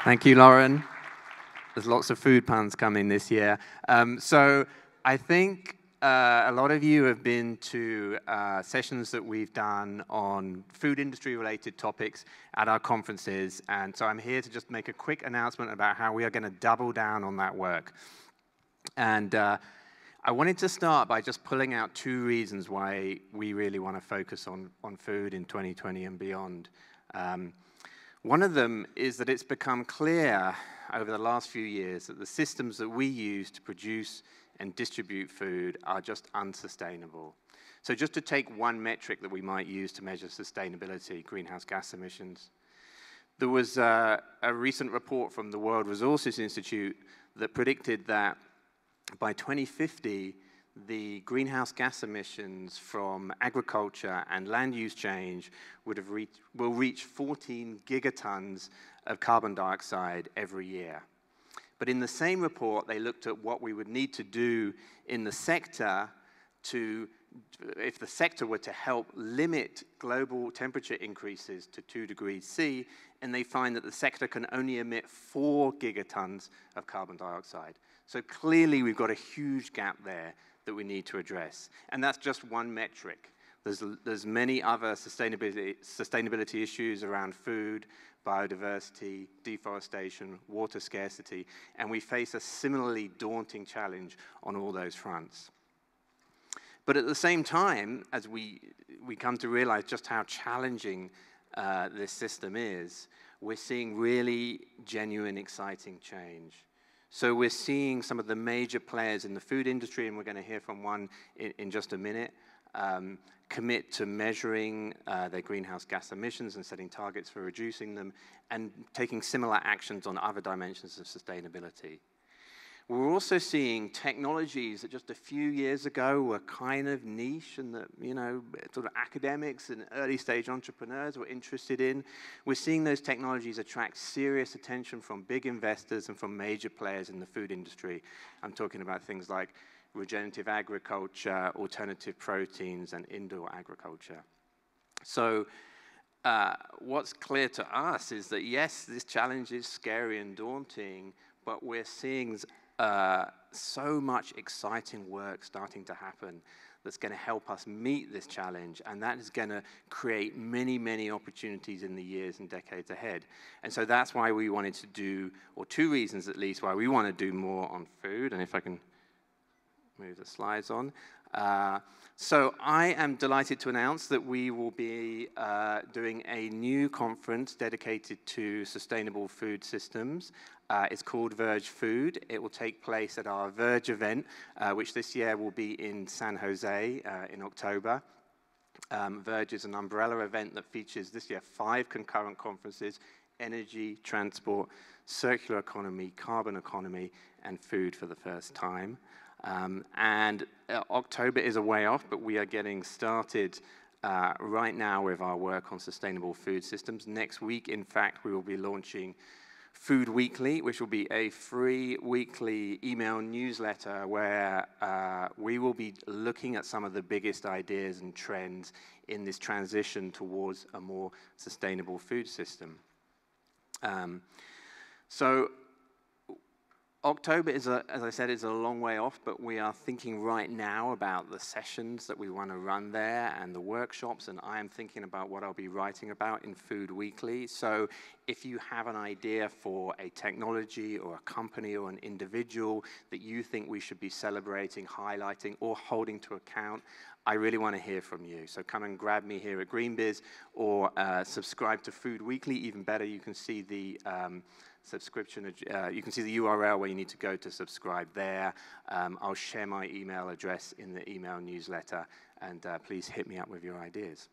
Thank you, Lauren. There's lots of food puns coming this year. So I think a lot of you have been to sessions that we've done on food industry-related topics at our conferences, and so I'm here to just make a quick announcement about how we are going to double down on that work. And I wanted to start by just pulling out two reasons why we really want to focus on food in 2020 and beyond. One of them is that it's become clear over the last few years that the systems that we use to produce and distribute food are just unsustainable. So just to take one metric that we might use to measure sustainability, greenhouse gas emissions, there was a recent report from the World Resources Institute that predicted that by 2050, the greenhouse gas emissions from agriculture and land use change will reach 14 gigatons of carbon dioxide every year. But in the same report, they looked at what we would need to do in the sector if the sector were to help limit global temperature increases to 2 degrees C, and they find that the sector can only emit 4 gigatons of carbon dioxide. So clearly, we've got a huge gap there that we need to address. And that's just one metric. There's many other sustainability issues around food, biodiversity, deforestation, water scarcity, and we face a similarly daunting challenge on all those fronts. But at the same time, as we come to realize just how challenging this system is, we're seeing really genuine, exciting change. So we're seeing some of the major players in the food industry, and we're going to hear from one in just a minute, commit to measuring their greenhouse gas emissions and setting targets for reducing them, and taking similar actions on other dimensions of sustainability. We're also seeing technologies that just a few years ago were kind of niche and that, sort of academics and early stage entrepreneurs were interested in. We're seeing those technologies attract serious attention from big investors and from major players in the food industry. I'm talking about things like regenerative agriculture, alternative proteins, and indoor agriculture. So what's clear to us is that, yes, this challenge is scary and daunting, but we're seeing so much exciting work starting to happen that's going to help us meet this challenge, and that is going to create many, many opportunities in the years and decades ahead. And so that's why we wanted to do, or two reasons at least, why we want to do more on food, and if I can move the slides on. So I am delighted to announce that we will be doing a new conference dedicated to sustainable food systems. It's called VERGE Food. It will take place at our VERGE event, which this year will be in San Jose in October. VERGE is an umbrella event that features this year 5 concurrent conferences: energy, transport, circular economy, carbon economy, and food for the first time. And October is a way off, but we are getting started right now with our work on sustainable food systems. Next week, in fact, we will be launching Food Weekly, which will be a free weekly email newsletter where we will be looking at some of the biggest ideas and trends in this transition towards a more sustainable food system. So October is, as I said, is a long way off, but we are thinking right now about the sessions that we want to run there and the workshops, and I am thinking about what I'll be writing about in Food Weekly. So if you have an idea for a technology or a company or an individual that you think we should be celebrating, highlighting, or holding to account, I really want to hear from you. So come and grab me here at GreenBiz, or subscribe to Food Weekly. Even better, you can see the subscription, you can see the URL where you need to go to subscribe there. I'll share my email address in the email newsletter, and please hit me up with your ideas.